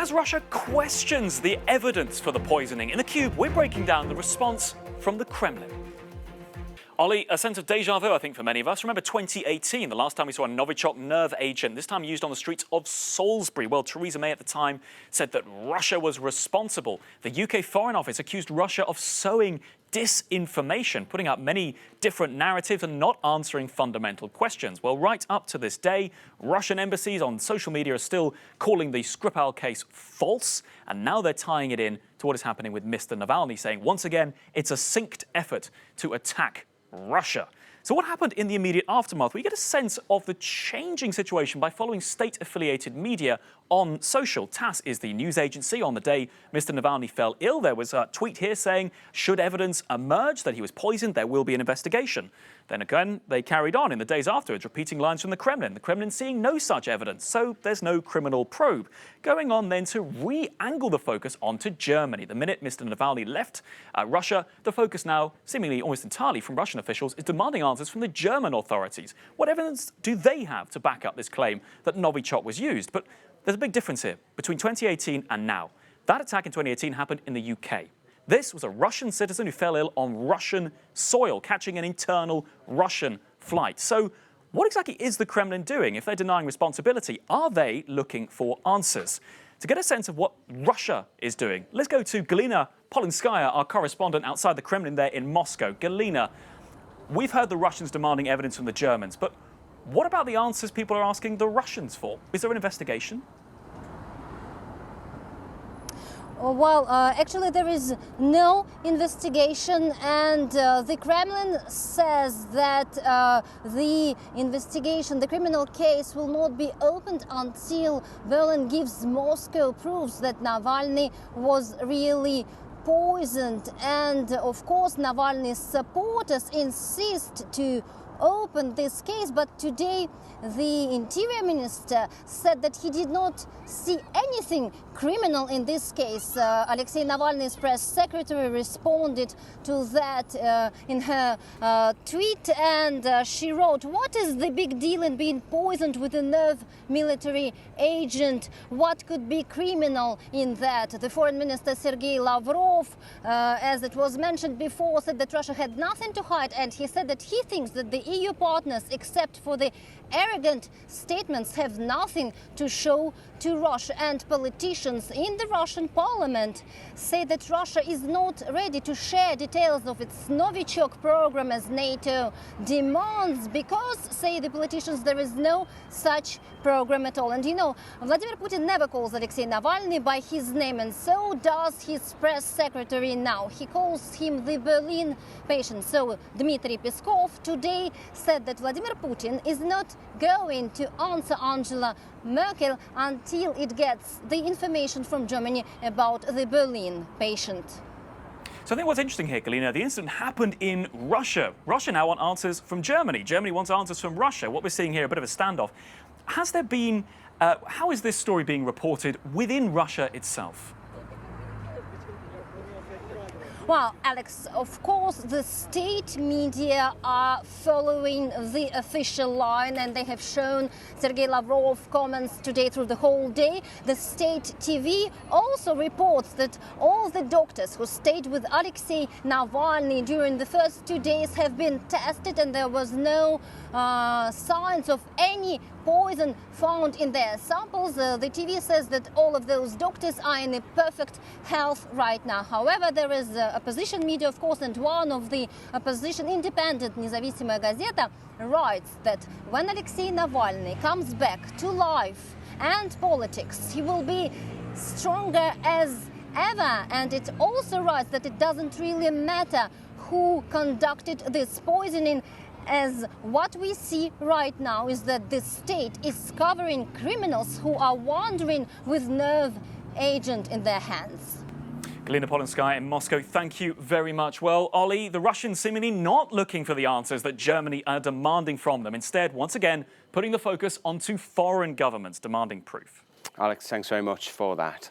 As Russia questions the evidence for the poisoning, in the Cube, we're breaking down the response from the Kremlin. Ollie, a sense of deja vu, I think, for many of us. Remember 2018, the last time we saw a Novichok nerve agent, this time used on the streets of Salisbury. Well, Theresa May at the time said that Russia was responsible. The UK Foreign Office accused Russia of sowing disinformation, putting out many different narratives and not answering fundamental questions. Well, right up to this day, Russian embassies on social media are still calling the Skripal case false, and now they're tying it in to what is happening with Mr. Navalny, saying once again it's a synced effort to attack Russia. So what happened in the immediate aftermath? We get a sense of the changing situation by following state-affiliated media on social. TASS is the news agency. On the day Mr. Navalny fell ill, there was a tweet here saying, should evidence emerge that he was poisoned, there will be an investigation. Then again, they carried on in the days afterwards, repeating lines from the Kremlin. The Kremlin seeing no such evidence, so there's no criminal probe. Going on then to re-angle the focus onto Germany. The minute Mr. Navalny left Russia, the focus now, seemingly almost entirely from Russian officials, is demanding answers from the German authorities. What evidence do they have to back up this claim that Novichok was used? But there's a big difference here between 2018 and now. That attack in 2018 happened in the UK. This was a Russian citizen who fell ill on Russian soil, catching an internal Russian flight. So what exactly is the Kremlin doing? If they're denying responsibility, are they looking for answers? To get a sense of what Russia is doing, let's go to Galina Polinskaya, our correspondent outside the Kremlin there in Moscow. Galina, we've heard the Russians demanding evidence from the Germans, but what about the answers people are asking the Russians for? Is there an investigation? Well, actually, there is no investigation, and the Kremlin says that the investigation, the criminal case, will not be opened until Berlin gives Moscow proofs that Navalny was really poisoned. And of course, Navalny's supporters insist to open this case, but today the Interior Minister said that he did not see anything criminal in this case. Alexei Navalny's press secretary responded to that in her tweet, and she wrote, "What is the big deal in being poisoned with a nerve military agent? What could be criminal in that?" The Foreign Minister Sergei Lavrov, as it was mentioned before, said that Russia had nothing to hide, and he said that he thinks that the EU partners, except for the arrogant statements, have nothing to show to Russia. And politicians in the Russian parliament say that Russia is not ready to share details of its Novichok program as NATO demands because, say the politicians, there is no such program at all. And you know, Vladimir Putin never calls Alexei Navalny by his name, and so does his press secretary now. He calls him the Berlin patient. So Dmitry Peskov today said that Vladimir Putin is not going to answer Angela Merkel until it gets the information from Germany about the Berlin patient. So I think what's interesting here, Galina, the incident happened in Russia. Russia now want answers from Germany. Germany wants answers from Russia. What we're seeing here, a bit of a standoff. Has there been, how is this story being reported within Russia itself? Well, Alex, of course, the state media are following the official line, and they have shown Sergei Lavrov comments today through the whole day. The state TV also reports that all the doctors who stayed with Alexei Navalny during the first 2 days have been tested, and there was no signs of any poison found in their samples. The TV says that all of those doctors are in a perfect health right now. However, there is opposition media, of course, and one of the opposition, independent Независимая газета, writes that when Alexei Navalny comes back to life and politics, he will be stronger as ever. And it also writes that it doesn't really matter who conducted this poisoning, as what we see right now is that the state is covering criminals who are wandering with nerve agent in their hands. Galina Polinskaya in Moscow, thank you very much. Well, Ollie, the Russians seemingly not looking for the answers that Germany are demanding from them. Instead, once again, putting the focus onto foreign governments demanding proof. Alex, thanks very much for that.